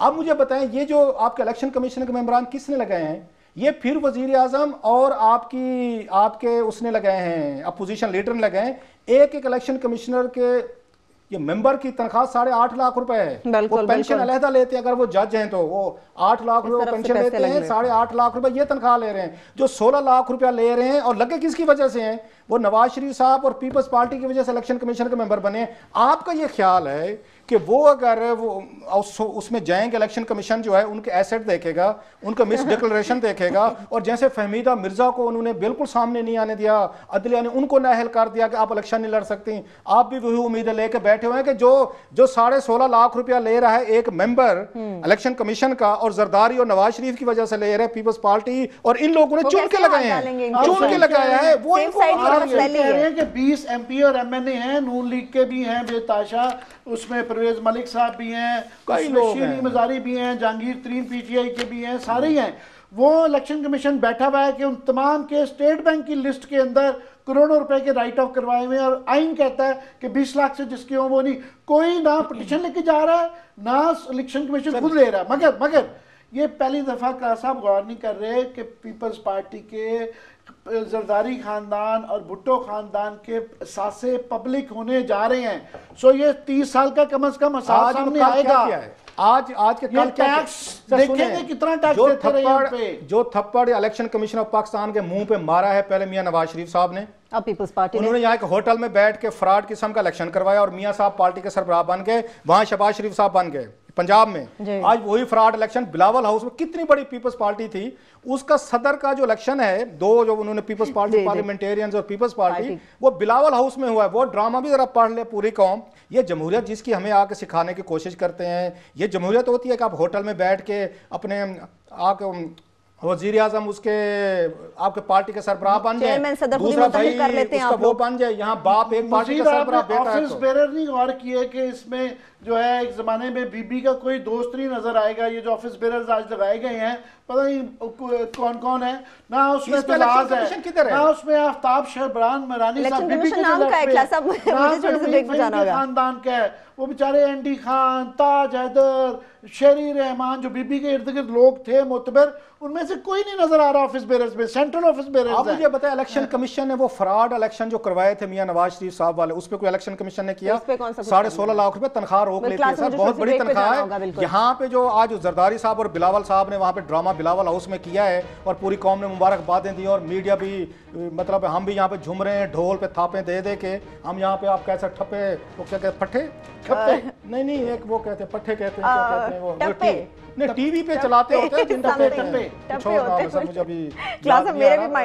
اب مجھے بتائیں یہ جو آپ کے الیکشن کمیشن کے ممبران کس نے لگائے ہیں؟ یہ پھر وزیر اعظم اور آپ کے اس نے لگائے ہیں, اپوزیشن لیڈر نے لگائے ہیں. ایک الیکشن کمشنر کے یہ ممبر کی تنخواہ 8.5 لاکھ روپے ہے. وہ پینشن علیحدہ لیتے ہیں, اگر وہ جج ہیں تو وہ 8 لاکھ روپے پینشن لیتے ہیں, 8.5 لاکھ روپے یہ تنخواہ لے رہے ہیں. جو 16 لاکھ روپیہ لے رہے ہیں اور لگے کس کی وجہ سے ہیں؟ وہ نواز شریف صاحب اور پیپلز پارٹی کی وجہ سے الیکشن کمیشن کے ممبر بنے. آپ کا یہ خیال ہے کہ وہ اگر وہ اس میں جائیں گے, الیکشن کمیشن جو ہے ان کے ایسٹ دیکھے گا, ان کا مس ڈکلریشن دیکھے گا, اور جیسے فہمیدہ مرزا کو انہوں نے بالکل سامنے نہیں آنے دیا, عدلیہ نے ان کو نااہل کر دیا کہ آپ الیکشن نہیں لڑ سکتی, آپ بھی وہی امیدیں لے کے بیٹھے ہوئے ہیں کہ جو 16.5 لاکھ روپیہ لے رہا ہے ایک ممبر الیکشن کمیشن کا, اور زرداری اور نواز شریف کی وجہ سے لے رہے پیپلز پارٹی اور ان لوگوں نے چن کے لگائے ہیں, چن کے لگایا ہے. وہ
کہہ رہے ہیں کہ 20 ایم پی اور ایم این اے ہیں, نون لیگ کے بھی ہیں, بے تاشا, اس میں پرویز ملک صاحب بھی ہیں, شیریں مزاری بھی ہیں, جہانگیر ترین پی ٹی آئی کے بھی ہیں, سارے ہی ہیں. وہ الیکشن کمیشن بیٹھا ہوا ہے کہ ان تمام کے اسٹیٹ بینک کی لسٹ کے اندر کروڑوں روپے کے رائٹ آف کروائے ہوئے ہیں, اور آئین کہتا ہے کہ 20 لاکھ سے جس کے ہوں وہ نہیں. کوئی نہ پٹیشن لے کے جا رہا ہے, نہ الیکشن کمیشن خود لے رہا ہے. مگر یہ پہلی دفعہ کا صاحب غور نہیں کر رہے کہ پیپلز پارٹی کے زرداری خاندان اور بھٹو خاندان کے اثاثے پبلک ہونے جا رہے ہیں. سو یہ 30 سال کا کم از کم اثاثہ سامنے آئے گا.
آج کے کل
ٹیکس دیکھیں گے کتنا ٹیکس دیتے رہے ہیں پہ.
جو تھپڑ الیکشن کمیشن آف پاکستان کے منہ پہ مارا ہے پہلے میاں نواز شریف صاحب نے,
اب پیپلز پارٹی
انہوں نے یہاں ایک ہوٹل میں بیٹھ کے فراڈ قسم کا الیکشن کروایا, اور میاں صاحب پارٹی کے سربراہ بن گئے, وہاں شہباز شریف صاحب بن گئے پنجاب میں. آج وہی فراڈ الیکشن بلاول ہاؤس میں, کتنی بڑی پیپلز پارٹی تھی, اس کا صدر کا جو الیکشن ہے, دو جو انہوں نے پیپلز پارٹی پارلیمنٹیرینز اور پیپلز پارٹی, وہ بلاول ہاؤس میں ہوا ہے. وہ ڈرامہ بھی ذرا پڑھ لے پوری قوم. یہ جمہوریت جس کی ہمیں آ کے سکھانے کی کوشش کرتے ہیں, یہ جمہوریت ہوتی ہے کہ آپ ہوٹل میں بیٹھ کے اپنے آ کے وزیر اعظم اس کے آپ کے پارٹی کے سربراہ بن جائے, دوسرا بھائی اس کا وہ بن جائے, یہاں باپ ایک پارٹی کا سربراہ بیٹا ہے.
آفس بیرر نہیں غور کیے کہ اس میں جو ہے ایک زمانے میں بی بی کا کوئی دوست نہیں نظر آئے گا. یہ جو آفس بیررز آج لگائے گئے ہیں پتہ نہیں کون کون ہے, نہ اس میں تلاز ہے, نہ اس میں آفتاب شہبران مرانی صاحب بی بی کے خاندان کا ہے. وہ بیچارے اینڈی خان, تاج حیدر, شیری رحمان, جو بی بی کے ارد گرد لوگ تھے معتبر, ان میں سے کوئی نہیں نظر آ رہا آفس بیررز میں. سینٹرل آفس بیررز ہیں.
آپ مجھے بتائیں الیکشن کمیشن نے وہ فراڈ الیکشن جو کروائے تھے میاں نواز شریف صاحب والے, اس پہ کوئی الیکشن کمیشن نے کیا؟ 16.5 لاکھ روپے تنخواہ روک لیتی ہے سر, بہت بڑی تنخواہ ہے. یہاں پہ جو آج زرداری صاحب اور بلاول صاحب نے وہاں پہ ڈرامہ بلاول ہاؤس میں کیا ہے اور پوری قوم نے مبارکبادیں دی اور میڈیا بھی مطلب ہم بھی یہاں پہ جھوم رہے ہیں ڈھول پہ تھاپیں دے دے کے ہم یہاں پہ آپ کیسے ٹھپے وہ کیا کہتے پٹھے نہیں ایک وہ کہتے ہیں پٹھے کہتے ہیں کیا کہتے ہیں وہ نہیں ٹی وی پہ چلاتے ہوتے ہیں جن مجھے ابھی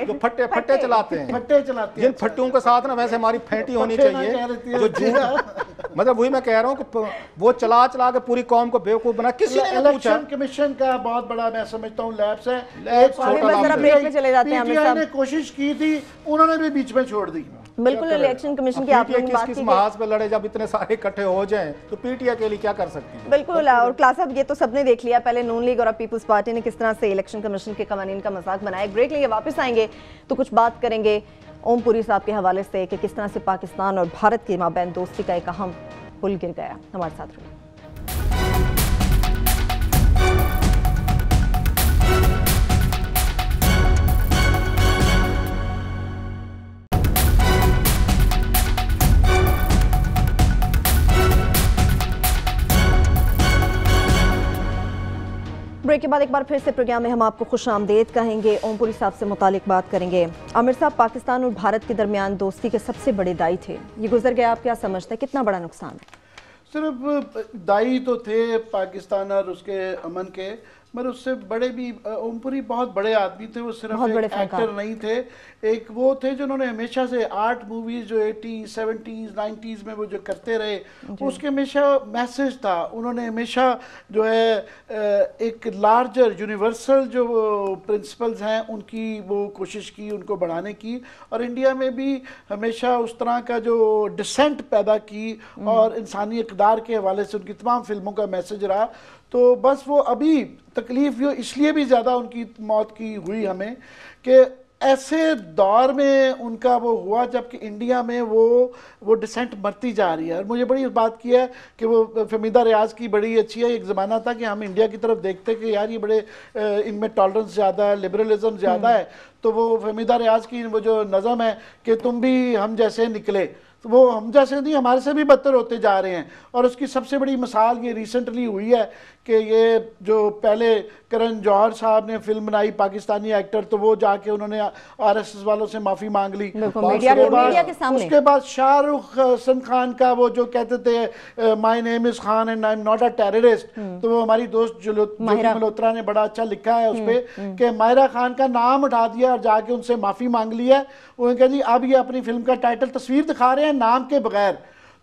جو پھٹے چلاتے ہیں جن پھٹوں کے ساتھ نا ویسے ہماری پھینٹی ہونی چاہیے جو جھوٹ مطلب وہی میں کہہ رہا ہوں کہ وہ چلا کے پوری قوم کو بیوقوف بنا کسی نے
الیکشن کمیشن کا بہت بڑا میں سمجھتا ہوں لیپس ہے پی ٹی آئی نے کوشش کی تھی انہوں نے بھی بیچ میں چھوڑ دی
بالکل الیکشن کمیشن کی آپ نے بات کی
کس محاذ پہ لڑے جب اتنے سارے اکٹھے ہو جائیں تو پی ٹی آئی کے لیے کیا کر سکتی ہے
بالکل اور کلاس صاحب یہ تو سب نے دیکھ لیا پہلے نون لیگ اور پیپلز پارٹی نے کس طرح سے الیکشن کمیشن کے قوانین کا مذاق بنایا ایک بریک لیں گے واپس آئیں گے تو کچھ بات کریں گے اوم پوری صاحب کے حوالے سے کہ کس طرح سے پاکستان اور بھارت کے مابین دوستی کا ایک اہم پل گر گیا ہمارے ساتھ رہے بریک کے بعد ایک بار پھر سے پروگرام میں ہم آپ کو خوش آمدید کہیں گے اوم پوری صاحب سے متعلق بات کریں گے عامر صاحب پاکستان اور بھارت کے درمیان دوستی کے سب سے بڑے دائی تھے یہ گزر گیا آپ کیا سمجھتے ہیں کتنا بڑا نقصان ہے
صرف دائی تو تھے پاکستان اور اس کے امن کے مگر اس سے بڑے بھی اوم پوری بہت بڑے آدمی تھے وہ صرف ایک ایکٹر نہیں تھے ایک وہ تھے جنہوں نے ہمیشہ سے آرٹ موویز جو 80s 70s 90s میں وہ جو کرتے رہے اس کے ہمیشہ میسج تھا انہوں نے ہمیشہ جو ہے ایک لارجر یونیورسل جو پرنسپلز ہیں ان کی وہ کوشش کی ان کو بڑھانے کی اور انڈیا میں بھی ہمیشہ اس طرح کا جو ڈسینٹ پیدا کی اور انسانی اقدار کے حوالے سے ان کی تمام فلموں کا میسج رہا تو بس وہ ابھی تکلیف یہ اس لیے بھی زیادہ ان کی موت کی ہوئی ہمیں کہ ایسے دور میں ان کا وہ ہوا جبکہ انڈیا میں وہ ڈسینٹ مرتی جا رہی ہے اور مجھے بڑی بات کی ہے کہ وہ فہمیدہ ریاض کی بڑی اچھی ہے ایک زمانہ تھا کہ ہم انڈیا کی طرف دیکھتے کہ یار یہ بڑے ان میں ٹالرنس زیادہ ہے لبرلزم زیادہ ہے تو وہ فہمیدہ ریاض کی وہ جو نظم ہے کہ تم بھی ہم جیسے نکلے تو وہ ہم جیسے نہیں ہمارے سے بھی بدتر ہوتے جا رہے ہیں اور اس کی سب سے بڑی مثال یہ ریسنٹلی ہوئی ہے کہ یہ جو پہلے کرن جوہر صاحب نے فلم بنائی پاکستانی ایکٹر تو وہ جا کے انہوں نے آر ایس ایس والوں سے معافی مانگ لی اس کے بعد شاہ رخ حسن خان کا وہ جو کہتے تھے my name is Khan and I am not a terrorist تو وہ ہماری دوست جیوتی ملہوترا نے بڑا اچھا لکھا ہے اس پہ کہ ماہرہ خان کا نام اٹھا دیا اور جا کے ان سے معافی مانگ لی ہے انہوں نے کہا جی اب یہ اپنی فلم کا ٹائٹل تصویر دکھا رہے ہیں نام کے بغیر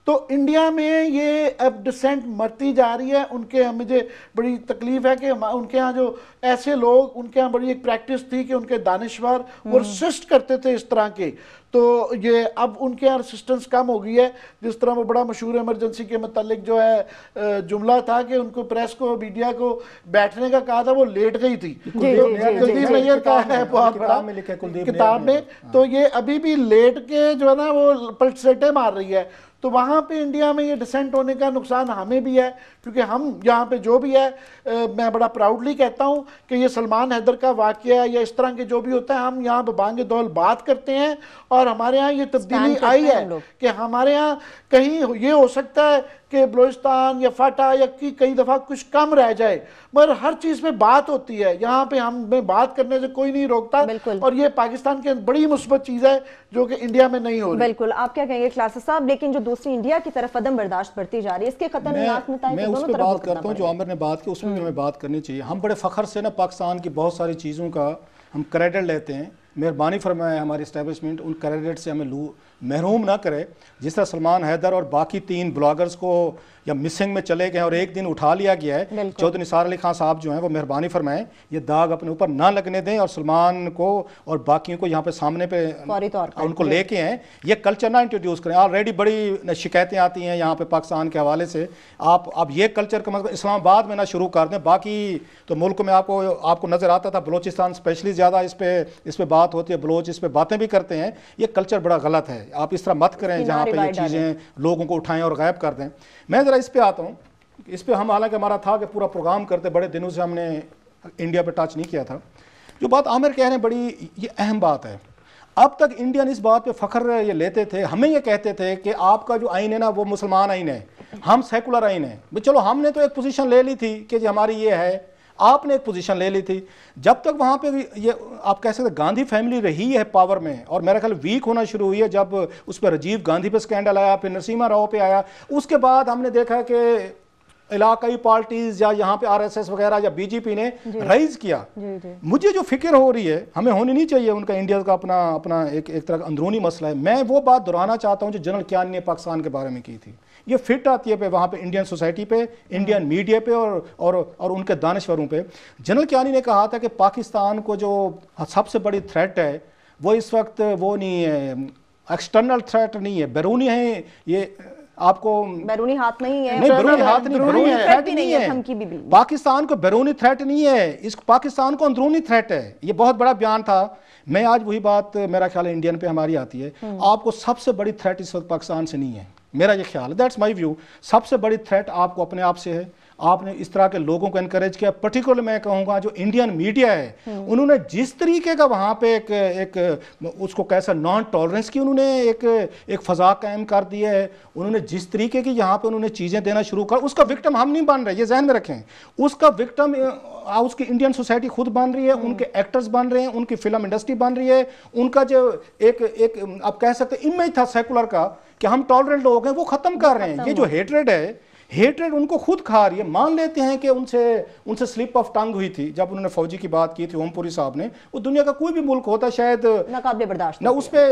تو انڈیا میں یہ اب ڈسینٹ مرتی جا رہی ہے ان کے مجھے بڑی تکلیف ہے کہ ان کے ہاں جو ایسے لوگ ان کے ہاں بڑی ایک پریکٹس تھی کہ ان کے دانشور وہ ریسسٹ کرتے تھے اس طرح کے تو یہ اب ان کے یہاں ریسسٹنس کم ہو گئی ہے جس طرح وہ بڑا مشہور ایمرجنسی کے متعلق جو ہے جملہ تھا کہ ان کو پریس کو میڈیا کو بیٹھنے کا کہا تھا وہ لیٹ گئی تھی کلدیپ نیر کا ہے بہت بڑا کتاب میں تو یہ ابھی بھی لیٹ کے جو ہے نا وہ پلٹسیٹے مار رہی ہے تو وہاں پہ انڈیا میں یہ ڈسینٹ ہونے کا نقصان ہمیں بھی ہے کیونکہ ہم یہاں پہ جو بھی ہے میں بڑا پراؤڈلی کہتا ہوں کہ یہ سلمان حیدر کا واقعہ یا اس طرح کے جو بھی ہوتا ہے ہم یہاں پہ بانگ دول بات کرتے ہیں اور ہمارے ہاں یہ تبدیلی آئی ہے کہ ہمارے ہاں کہیں یہ ہو سکتا ہے کہ بلوچستان یا فاٹا یا کئی دفعہ کچھ کم رہ جائے مگر ہر چیز پہ بات ہوتی ہے یہاں پہ ہمیں بات کرنے سے کوئی نہیں روکتا اور یہ پاکستان کی بڑی مثبت چیز ہے جو کہ انڈیا میں نہیں ہو رہی
بالکل آپ کیا کہیں گے کلاسز صاحب لیکن جو دوسری انڈیا کی طرف عدم برداشت بڑھتی جا رہی ہے اس کے خطرناک نتائج
میں اس پہ بات کرتا ہوں جو عامر نے بات کی اس میں بھی ہمیں بات کرنی چاہیے ہم بڑے فخر سے نا پاکستان کی بہت ساری چیزوں کا ہم کریڈٹ لیتے ہیں مہربانی فرمائے ہماری اسٹیبلشمنٹ ان کریڈٹ سے ہمیں محروم نہ کرے جس طرح سلمان حیدر اور باقی 3 بلاگرز کو یا مسنگ میں چلے گئے اور ایک دن اٹھا لیا گیا ہے چودھری نثار علی خان صاحب جو ہیں وہ مہربانی فرمائیں یہ داغ اپنے اوپر نہ لگنے دیں اور سلمان کو اور باقیوں کو یہاں پہ سامنے پہ ان کو لے کے ہیں یہ کلچر نہ انٹروڈیوس کریں آلریڈی بڑی شکایتیں آتی ہیں یہاں پہ پاکستان کے حوالے سے آپ اب یہ کلچر کا مطلب اسلام آباد میں نہ شروع کر دیں باقی تو ملک میں آپ کو نظر آتا تھا بلوچستان اسپیشلی زیادہ اس پہ بات ہوتی ہے بلوچ اس پہ باتیں بھی کرتے ہیں یہ کلچر بڑا غلط ہے آپ اس طرح مت کریں جہاں پہ یہ چیزیں لوگوں کو اٹھائیں اور غائب کر دیں میں ذرا اس پہ آتا ہوں اس پہ ہم حالانکہ ہمارا تھا کہ پورا پروگرام کرتے بڑے دنوں سے ہم نے انڈیا پہ ٹچ نہیں کیا تھا جو بات عامر کہہ رہے ہیں بڑی یہ اہم بات ہے اب تک انڈین اس بات پہ فخر یہ لیتے تھے ہمیں یہ کہتے تھے کہ آپ کا جو آئین ہے نا وہ مسلمان آئین ہے ہم سیکولر آئین ہے چلو ہم نے تو ایک پوزیشن لے لی تھی کہ جی ہماری یہ ہے آپ نے ایک پوزیشن لے لی تھی. جب تک وہاں پہ یہ آپ کہہ سکتے گاندھی فیملی رہی ہے پاور میں, اور میرا خیال ویک ہونا شروع ہوئی ہے جب اس پہ راجیو گاندھی پہ سکینڈل آیا, پھر نرسمہا راؤ پہ آیا. اس کے بعد ہم نے دیکھا کہ علاقائی پارٹیز یا یہاں پہ آر ایس ایس وغیرہ یا بی جے پی نے رائز کیا. مجھے جو فکر ہو رہی ہے, ہمیں ہونی نہیں چاہیے ان کا انڈیا کا اپنا ایک طرح کا اندرونی مسئلہ ہے. میں وہ بات دہرانا چاہتا ہوں جو جنرل کیانی نے پاکستان کے بارے میں کی تھی. یہ فٹ آتی ہے پہ وہاں پہ انڈین سوسائٹی پہ, انڈین میڈیا پہ اور ان کے دانشوروں پہ. جنرل کیانی نے کہا تھا کہ پاکستان کو جو سب سے بڑی تھریٹ ہے وہ اس وقت وہ نہیں ہے, ایکسٹرنل تھریٹ نہیں ہے, بیرونی ہے. یہ آپ کو
بیرونی ہاتھ نہیں ہے,
نہیں بیرونی ہاتھ نہیں, بیرونی تھریٹ نہیں ہے. پاکستان کو بیرونی تھریٹ نہیں ہے, اس پاکستان کو اندرونی تھریٹ ہے. یہ بہت بڑا بیان تھا. میں آج وہی بات میرا خیال ہے انڈین پہ ہماری آتی ہے. آپ کو سب سے بڑی تھریٹ اس وقت پاکستان سے نہیں ہے, میرا یہ خیال ہے, دیٹس مائی ویو. سب سے بڑی تھریٹ آپ کو اپنے آپ سے ہے. آپ نے اس طرح کے لوگوں کو انکریج کیا, پرٹیکولر میں کہوں گا جو انڈین میڈیا ہے, انہوں نے جس طریقے کا وہاں پہ ایک اس کو کیسا نان ٹالرنس کی انہوں نے ایک فضا قائم کر دی ہے. انہوں نے جس طریقے کی یہاں پہ انہوں نے چیزیں دینا شروع کر, اس کا وکٹم ہم نہیں بن رہے, یہ ذہن میں رکھیں. اس کا وکٹم اس کی انڈین سوسائٹی خود بن رہی ہے, ان کے ایکٹرز بن رہے ہیں, ان کی فلم انڈسٹری بن رہی ہے. ان کا جو ایک آپ کہہ سکتے امیج تھا سیکولر کا کہ ہم ٹالرنٹ لوگ ہیں, وہ ختم کر رہے ہیں. یہ جو ہیٹریڈ ہے, ہیٹریڈ ان کو خود کھا رہی ہے. مان لیتے ہیں کہ ان سے سلپ آف ٹنگ ہوئی تھی جب انہوں نے فوجی کی بات کی تھی اوم پوری صاحب نے. وہ دنیا کا کوئی بھی ملک ہوتا شاید
ناقابل برداشت,
نہ اس پہ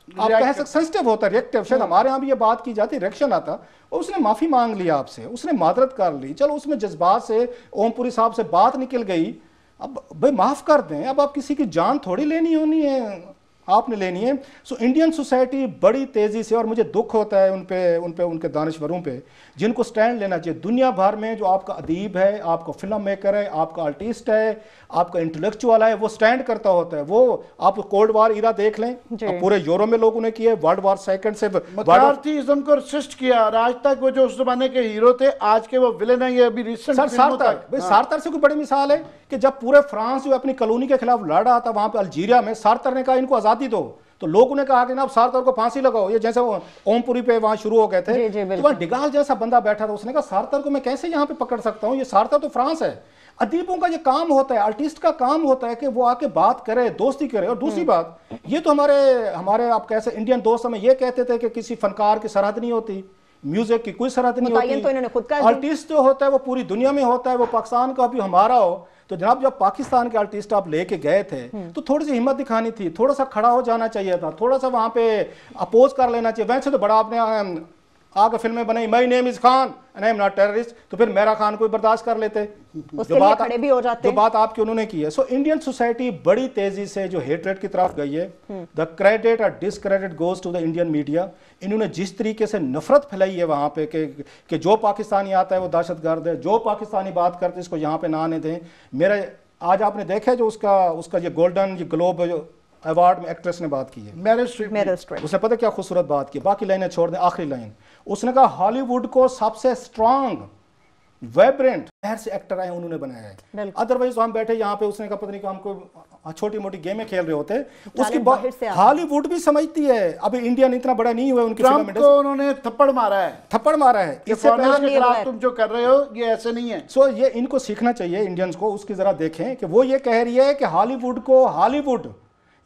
آپ کہہ سکتے سینسٹیو ہوتا, ریئیکٹیو. شاید ہمارے ہاں بھی یہ بات کی جاتی, ریئیکشن آتا, اور اس نے معافی مانگ لیا آپ سے, اس نے معذرت کر لی. چلو اس میں جذبات سے اوم پوری صاحب سے بات نکل گئی, اب بھائی معاف کر دیں. اب آپ کسی کی جان تھوڑی لینی ہونی ہے, آپ نے لینی ہے. سو انڈین سوسائٹی بڑی تیزی سے, اور مجھے دکھ ہوتا ہے ان کے دانشوروں پہ جن کو سٹینڈ لینا چاہیے. دنیا بھر میں جو آپ کا ادیب ہے, آپ کا فلم میکر ہے, آپ کا آرٹسٹ ہے, آپ کا انٹلیکچوئل ہے, وہ سٹینڈ کرتا ہوتا ہے. وہ آپ کولڈ وار ایرا دیکھ لیں, پورے یورپ میں لوگوں نے کیا, ورلڈ وار سیکنڈ سے
مکارتھیزم کو ریسسٹ کیا, اور آج تک وہ جو اس زمانے کے ہیرو تھے آج کے وہ ویلن ہیں. یہ ابھی ریسنٹ
سارتر سے کوئی بڑی مثال ہے کہ جب پورے فرانس جو اپنی کالونی کے خلاف لڑ رہا تھا وہاں پہ الجیریا میں, سارتر نے کہا ان کو آزادی دو, تو لوگوں نے کہا کہ اب سارتر کو پھانسی لگاؤ. یہ جیسے اوم پوری پہ وہاں شروع ہو گئے تھے, تو وہاں ڈگال جیسا بندہ بیٹھا تھا, اس نے کہا سارتر کو میں کیسے یہاں پہ پکڑ سکتا ہوں, یہ سارتر تو فرانس ہے. ادیبوں کا یہ کام ہوتا ہے, آرٹسٹ کا کام ہوتا ہے کہ وہ آ کے بات کرے, دوستی کرے. اور دوسری بات یہ تو ہمارے آپ کیسے انڈین دوست ہمیں یہ کہتے تھے کہ کسی فنکار کی سرحد نہیں ہوتی, میوزک کی کوئی سرحد نہیں ہوتی, آرٹسٹ جو ہوتا ہے وہ پوری دنیا میں ہوتا ہے, وہ پاکستان کا بھی ہمارا ہو. تو جناب جب پاکستان کے آرٹسٹ آپ لے کے گئے تھے تو تھوڑی سی ہمت دکھانی تھی, تھوڑا سا کھڑا ہو جانا چاہیے تھا, تھوڑا سا وہاں پہ اپوز کر لینا چاہیے. ویسے تو بڑا آپ نے آگے فلمیں بنائی, my name is Khan and I am not terrorist, تو پھر میرا خان کوئی برداشت کر لیتے, جو بات آپ کی انہوں نے کی ہے. سو انڈین سوسائٹی بڑی تیزی سے جو ہیٹریٹ کی طرف گئی ہے, دا کریڈٹ اور discredit goes to the Indian media. انہوں نے جس طریقے سے نفرت پھیلائی ہے وہاں پہ کہ جو پاکستانی آتا ہے وہ دہشت گرد ہے, جو پاکستانی بات کرتے اس کو یہاں پہ نہ آنے دیں. میرا آج آپ نے دیکھا جو اس کا یہ گولڈن گلوب ایوارڈ میں ایکٹریس نے بات کی ہے,
میرل اسٹریپ.
اس نے پتہ کیا خوبصورت بات کی, باقی لائنیں چھوڑ دیں, آخری لائن اس نے کہا ہالی ووڈ کو سب سے اسٹرانگ ویبرنٹ باہر سے ایکٹر آئے انہوں نے بنایا ہے. ادروائز ہم بیٹھے یہاں پہ, اس نے کہا پتہ نہیں کہ ہم کو چھوٹی موٹی گیمیں کھیل رہے ہوتے. اس کی بات ہالی ووڈ بھی سمجھتی ہے, ابھی انڈین اتنا بڑا نہیں ہوا, ان کی فلم انڈسٹری
کو انہوں نے تھپڑ مارا ہے.
اس سے پہلے
کے خلاف تم جو کر رہے ہو یہ ایسے نہیں ہے.
سو یہ ان کو سیکھنا چاہیے انڈینز کو. اس کی ذرا دیکھیں کہ وہ یہ کہہ رہی ہے کہ ہالی ووڈ کو ہالی ووڈ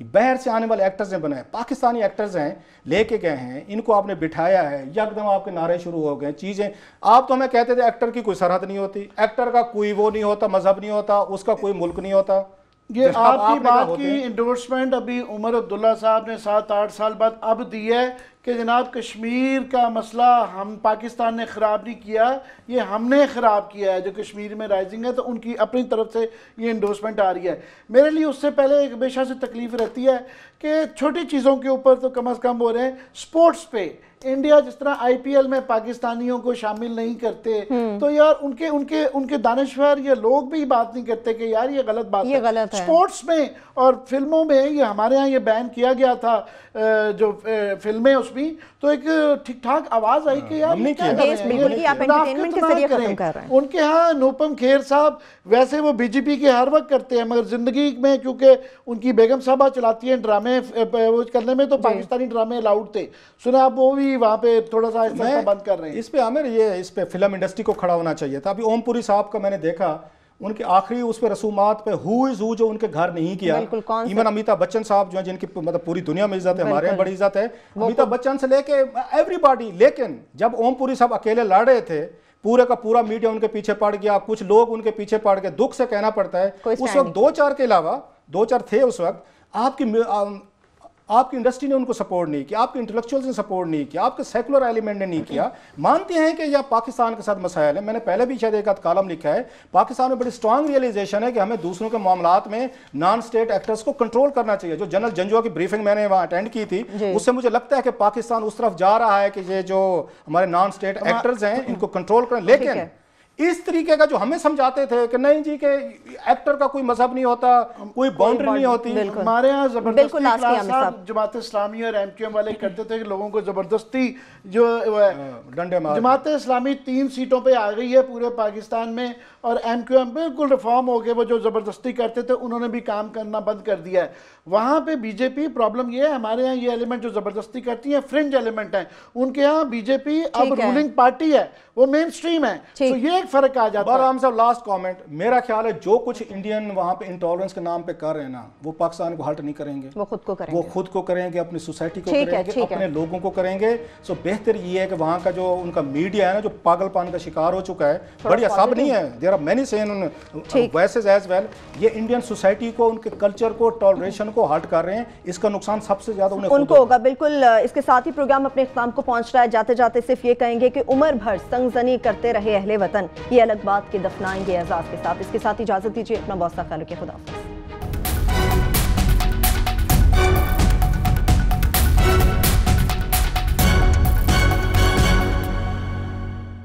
باہر سے آنے والے ایکٹرز نے بنائے, پاکستانی ایکٹرز ہیں لے کے گئے ہیں, ان کو آپ نے بٹھایا ہے, یکدم آپ کے نعرے شروع ہو گئے چیزیں. آپ تو ہمیں کہتے تھے ایکٹر کی کوئی سرحد نہیں ہوتی, ایکٹر کا کوئی وہ نہیں ہوتا, مذہب نہیں ہوتا, اس کا کوئی ملک نہیں ہوتا.
یہ آپ کی بات کی انڈورسمنٹ ابھی عمر عبداللہ صاحب نے 7-8 سال بعد اب دی ہے کہ جناب کشمیر کا مسئلہ ہم پاکستان نے خراب نہیں کیا, یہ ہم نے خراب کیا ہے. جو کشمیر میں رائزنگ ہے تو ان کی اپنی طرف سے یہ انڈورسمنٹ آ رہی ہے. میرے لیے اس سے پہلے ایک ہمیشہ سے تکلیف رہتی ہے کہ چھوٹی چیزوں کے اوپر تو کم از کم ہو رہے ہیں. سپورٹس پہ انڈیا جس طرح آئی پی ایل میں پاکستانیوں کو شامل نہیں کرتے, تو یار ان کے دانشور یہ لوگ بھی بات نہیں کرتے کہ یار یہ غلط بات ہے. سپورٹس میں اور فلموں میں یہ ہمارے ہاں یہ بین کیا گیا تھا, جو فلمیں اس میں تو ایک ٹھیک ٹھاک آواز آئی کہ یار ان کے ہاں نوپم کھیر صاحب ویسے وہ بی جے پی کے ہر وقت کرتے ہیں, مگر زندگی میں کیونکہ ان کی بیگم صاحبہ چلاتی ہیں ڈرامے کرنے میں, تو پاکستانی ڈرامے الاؤڈ تھے. سنا آپ وہ بھی وہاں پہ تھوڑا سا بند کر رہے ہیں.
اس پہ عامر اس پہ فلم انڈسٹری کو کھڑا ہونا چاہیے تھا. ابھی اوم پوری صاحب کا میں نے دیکھا, ان کے آخری اس پہ رسومات پہ ہو از ہو جو ان کے گھر نہیں کیا. ایون امیتابھ بچن صاحب جو ہیں جن کی مطلب پوری دنیا میں عزت ہے, ہمارے یہاں بڑی عزت ہے, امیتابھ بچن سے لے کے ایوری باڈی. لیکن جب اوم پوری صاحب اکیلے لڑ رہے تھے, پورے کا پورا میڈیا ان کے پیچھے پڑ گیا, کچھ لوگ ان کے پیچھے پڑ گئے, دکھ سے کہنا پڑتا ہے اس وقت 2-4 کے علاوہ 2-4 تھے اس وقت, آپ کی انڈسٹری نے ان کو سپورٹ نہیں کیا, آپ کے انٹلیکچوئلز نے سپورٹ نہیں کیا, آپ کے سیکولر ایلیمنٹ نے نہیں کیا. مانتے ہیں کہ یہ پاکستان کے ساتھ مسائل ہے. میں نے پہلے بھی شاید ایک آدھ کالم لکھا ہے, پاکستان میں بڑی سٹرانگ ریئلائزیشن ہے کہ ہمیں دوسروں کے معاملات میں نان سٹیٹ ایکٹرز کو کنٹرول کرنا چاہیے. جو جنرل جنجوا کی بریفنگ میں نے وہاں اٹینڈ کی تھی, اس سے مجھے لگتا ہے کہ پاکستان اس طرف جا رہا ہے کہ یہ جو ہمارے نان سٹیٹ ایکٹرز ہیں ان کو کنٹرول کریں. لیکن اس طریقے کا جو ہمیں سمجھاتے تھے کہ نہیں جی کہ ایکٹر کا کوئی مذہب نہیں ہوتا, کوئی باؤنڈری نہیں ہوتی.
ہمارے یہاں زبردستی جماعت اسلامی اور ایم کیو ایم والے کرتے تھے کہ لوگوں کو زبردستی جو ڈنڈے مار. جماعت اسلامی 3 سیٹوں پہ آ گئی ہے پورے پاکستان میں, اور ایم کیو ایم بالکل ریفارم ہو گئے. وہ جو زبردستی کرتے تھے انہوں نے بھی کام کرنا بند کر دیا ہے. وہاں پہ بی جے پی پرابلم یہ ہے, ہمارے یہاں یہ ایلیمنٹ جو زبردستی کرتی ہیں فرنج ایلیمنٹ ہیں, ان کے یہاں بی جے پی اب رولنگ پارٹی ہے, وہ مین سٹریم ہے. تو یہ ایک فرق آ جاتا ہے.
برہم صاحب لاسٹ کامنٹ, میرا خیال ہے جو کچھ انڈین وہاں پہ انٹالرنس کے نام پہ کر رہے ہیں نا, وہ پاکستان کو ہلٹ نہیں کریں گے. وہ خود کو کریں گے, اپنی سوسائٹی کو کریں گے, اپنے لوگوں کو کریں گے. سو بہتر یہ ہے کہ وہاں کا جو ان کا میڈیا ہے نا, جو پاگل پان کا شکار ہو چکا ہے, بڑی سب نہیں ہے, there are many seen vices as well, یہ انڈین سوسائٹی کو, ان کے کلچر کو, ٹالریشن کو ہلٹ کر رہے ہیں. اس کا نقصان سب سے زیادہ ان
کو ہوگا. بالکل. اس کے ساتھ ہی پروگرام اپنے اختتام کو پہنچ رہا ہے. جاتے جاتے صرف یہ کہیں گے کہ عمر بھر سنگ زنی کرتے رہے اہل وطن, یہ الگ بات کہ دفنائیں گے اعزاز کے ساتھ. اس کے ساتھ اجازت دیجیے, اپنا بہت سا خیال رکھیے. خدا حافظ.